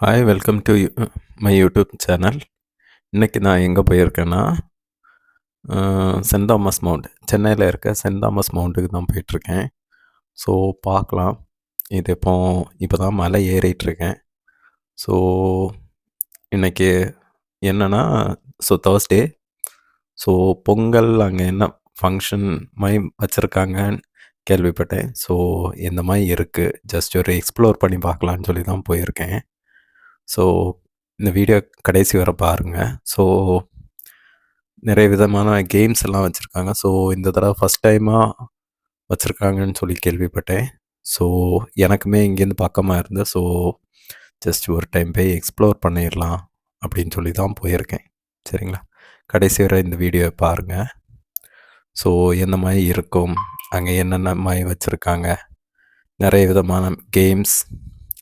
Hi welcome to my YouTube channel. இன்றைக்கி நான் எங்கே போயிருக்கேன்னா சென்ட் தாமஸ் மவுண்ட், சென்னையில் இருக்க சென்ட் தாமஸ் மவுண்ட்டுக்கு தான் போயிட்டுருக்கேன். ஸோ பார்க்கலாம். இது இப்போ தான் மலை ஏறிட்டுருக்கேன். ஸோ இன்றைக்கி என்னென்னா தேர்ஸ்டே. ஸோ பொங்கல் அங்கே என்ன ஃபங்க்ஷன் மாதிரி வச்சுருக்காங்கன்னு கேள்விப்பட்டேன். ஸோ எந்த மாதிரி இருக்குது, ஜஸ்ட் ஒரு எக்ஸ்ப்ளோர் பண்ணி பார்க்கலான்னு சொல்லி தான் போயிருக்கேன். ஸோ இந்த வீடியோ கடைசி வரை பாருங்கள். ஸோ நிறைய விதமான கேம்ஸ் எல்லாம் வச்சுருக்காங்க. ஸோ இந்த தடவை ஃபஸ்ட் டைமாக வச்சுருக்காங்கன்னு சொல்லி கேள்விப்பட்டேன். ஸோ எனக்குமே இங்கேருந்து பக்கமாக இருந்தது. ஸோ ஜஸ்ட் ஒரு டைம் போய் எக்ஸ்ப்ளோர் பண்ணிடலாம் அப்படின்னு சொல்லி தான் போயிருக்கேன். சரிங்களா, கடைசி வரை இந்த வீடியோவை பாருங்கள். ஸோ எந்த மாதிரி இருக்கும், அங்கே என்னென்ன மாதிரி வச்சுருக்காங்க, நிறைய விதமான கேம்ஸ்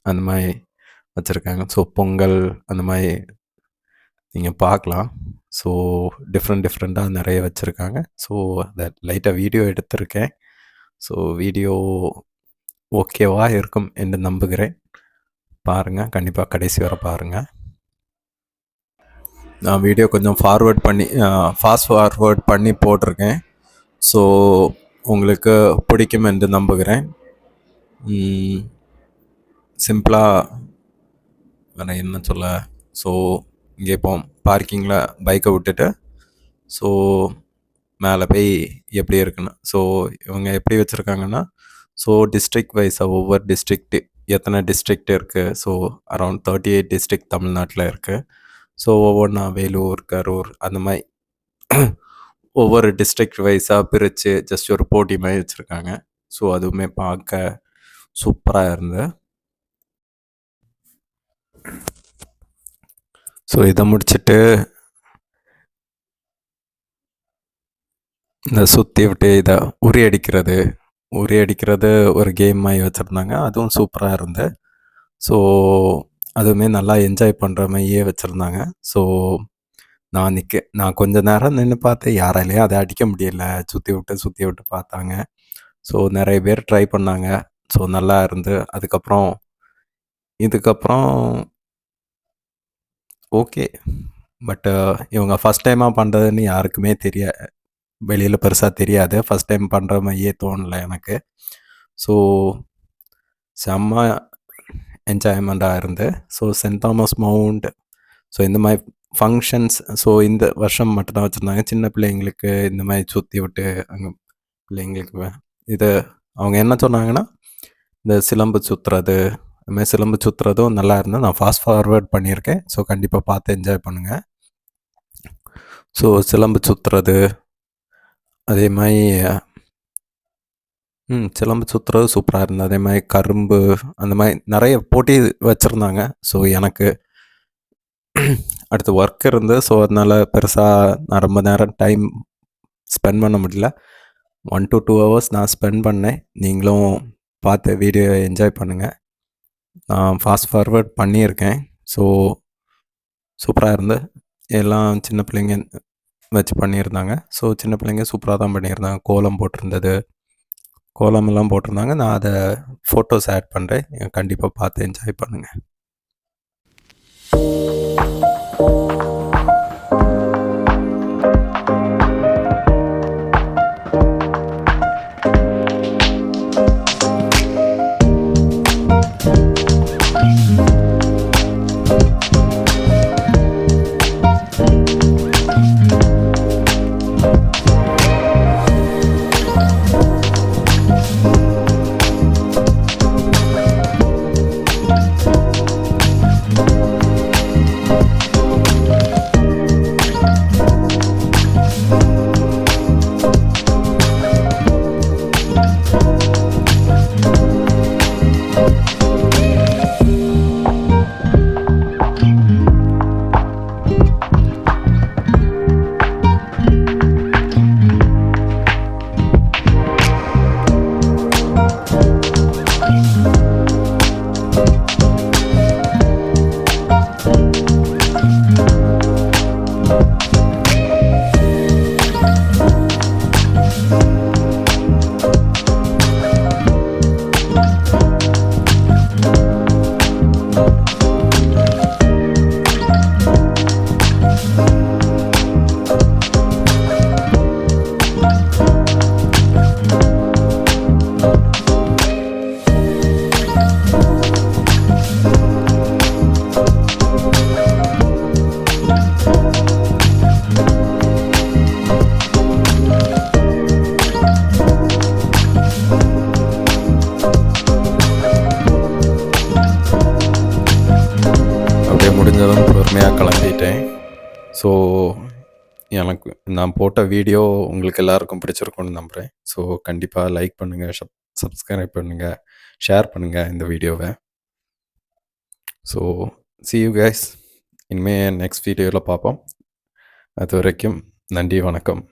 அந்த மாதிரி வச்சுருக்காங்க. ஸோ பொங்கல் அந்த மாதிரி நீங்கள் பார்க்கலாம். ஸோ டிஃப்ரெண்ட்டாக நிறைய வச்சுருக்காங்க. ஸோ அதை லைட்டாக வீடியோ எடுத்திருக்கேன். ஸோ வீடியோ ஓகேவா இருக்கும் என்று நம்புகிறேன். பாருங்கள், கண்டிப்பாக கடைசி வரை பாருங்கள். நான் வீடியோ கொஞ்சம் ஃபாஸ்ட் ஃபார்வேர்ட் பண்ணி போட்டிருக்கேன். ஸோ உங்களுக்கு பிடிக்கும் என்று நம்புகிறேன். சிம்பிளாக வேறு என்ன சொல்ல. ஸோ இங்கே இப்போ பார்க்கிங்கில் பைக்கை விட்டுட்டு ஸோ மேலே போய் எப்படி இருக்குன்னு, ஸோ இவங்க எப்படி வச்சுருக்காங்கன்னா, ஸோ டிஸ்ட்ரிக்ட் வைஸாக ஒவ்வொரு டிஸ்ட்ரிக்ட்டு எத்தனை டிஸ்ட்ரிக்ட் இருக்குது. ஸோ அரௌண்ட் 38 டிஸ்ட்ரிக்ட் தமிழ்நாட்டில் இருக்குது. ஸோ ஒவ்வொன்றா வேலூர், கரூர் அந்த மாதிரி ஒவ்வொரு டிஸ்ட்ரிக்ட் வைஸாக பிரித்து ஜஸ்ட் ஒரு போட்டி மாதிரி வச்சுருக்காங்க. ஸோ அதுவுமே பார்க்க சூப்பராக இருந்தது. ஸோ இதை முடிச்சுட்டு இந்த சுற்றி விட்டு இதை உரி அடிக்கிறது ஒரு கேம் மாதிரி வச்சுருந்தாங்க. அதுவும் சூப்பராக இருந்தது. ஸோ அதுவுமே நல்லா என்ஜாய் பண்ணுற மாதிரியே வச்சுருந்தாங்க. ஸோ நான் கொஞ்ச நேரம் நின்று பார்த்தேன், யாராலையும் அதை அடிக்க முடியல. சுற்றி விட்டு பார்த்தாங்க. ஸோ நிறைய பேர் ட்ரை பண்ணாங்க. ஸோ நல்லா இருந்து இதுக்கப்புறம் ஓகே. பட் இவங்க ஃபஸ்ட் டைமாக பண்ணுறதுன்னு யாருக்குமே வெளியில் பெருசாக தெரியாது. ஃபஸ்ட் டைம் பண்ணுற மாதிரியே தோணலை எனக்கு. ஸோ செம்ம என்ஜாய்மெண்ட்டாக இருந்து. ஸோ சென்ட் தாமஸ் மவுண்ட், ஸோ இந்த மாதிரி ஃபங்க்ஷன்ஸ் ஸோ இந்த வருஷம் மட்டும்தான் வச்சுருந்தாங்க. சின்ன பிள்ளைங்களுக்கு இந்த மாதிரி சுற்றி விட்டு அங்கே பிள்ளைங்களுக்கு இது அவங்க என்ன சொன்னாங்கன்னா, இந்த சிலம்பு சுற்றுறதும் நல்லா இருந்தது. நான் ஃபாஸ்ட் ஃபார்வேர்ட் பண்ணியிருக்கேன். ஸோ கண்டிப்பாக பார்த்து என்ஜாய் பண்ணுங்கள். ஸோ சிலம்பு சுற்றுறது, அதே மாதிரி சிலம்பு சுற்றுறது சூப்பராக இருந்தது. அதே மாதிரி கரும்பு அந்த மாதிரி நிறைய போட்டி வச்சுருந்தாங்க. ஸோ எனக்கு அடுத்து ஒர்க் இருந்தது. ஸோ அதனால் பெருசாக நான் ரொம்ப நேரம் டைம் ஸ்பெண்ட் பண்ண முடியல. 1 to 2 hours நான் ஸ்பெண்ட் பண்ணேன். நீங்களும் பார்த்து வீடியோ என்ஜாய் பண்ணுங்கள். நான் ஃபாஸ்ட் ஃபார்வேர்ட் பண்ணியிருக்கேன். ஸோ சூப்பராக இருந்தது. எல்லாம் சின்ன பிள்ளைங்க வச்சு பண்ணியிருந்தாங்க. ஸோ சின்ன பிள்ளைங்க சூப்பராக தான் பண்ணியிருந்தாங்க. கோலமெல்லாம் போட்டிருந்தாங்க. நான் அதை ஃபோட்டோஸ் ஆட் பண்ணுறேன். கண்டிப்பாக பார்த்து என்ஜாய் பண்ணுங்கள். ஸோ எனக்கு நான் போட்ட வீடியோ உங்களுக்கு எல்லாருக்கும் பிடிச்சிருக்கும்னு நம்புகிறேன். ஸோ கண்டிப்பாக லைக் பண்ணுங்கள், சப்ஸ்கிரைப் பண்ணுங்கள், ஷேர் பண்ணுங்கள் இந்த வீடியோவை. So see you guys. இனிமேல் நெக்ஸ்ட் வீடியோவில் பார்ப்போம். அது வரைக்கும் நன்றி, வணக்கம்.